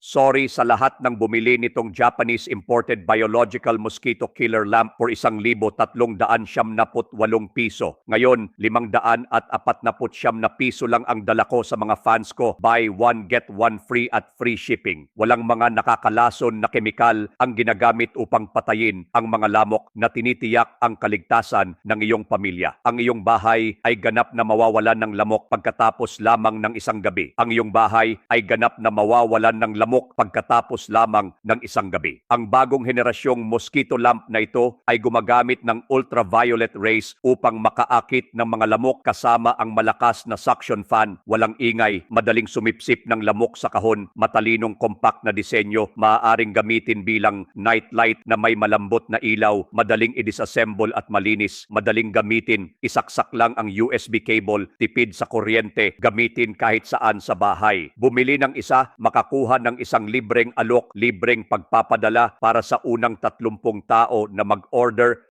Sorry sa lahat ng bumili nitong Japanese imported biological mosquito killer lamp for 1,378 piso. Ngayon, 549 piso lang ang dala ko sa mga fans ko. Buy one, get one free at free shipping. Walang mga nakakalason na kemikal ang ginagamit upang patayin ang mga lamok na tinitiyak ang kaligtasan ng iyong pamilya. Ang iyong bahay ay ganap na mawawalan ng lamok pagkatapos lamang ng isang gabi. Ang iyong bahay ay ganap na mawawalan ng lamok pagkatapos lamang ng isang gabi. Ang bagong henerasyong mosquito lamp na ito ay gumagamit ng ultraviolet rays upang makaakit ng mga lamok kasama ang malakas na suction fan, walang ingay, madaling sumipsip ng lamok sa kahon, matalinong compact na disenyo, maaaring gamitin bilang night light na may malambot na ilaw, madaling i-disassemble at malinis, madaling gamitin, isaksak lang ang USB cable, tipid sa kuryente, gamitin kahit saan sa bahay. Bumili ng isa, makakuha ng isang libreng alok, libreng pagpapadala para sa unang 30 tao na mag-order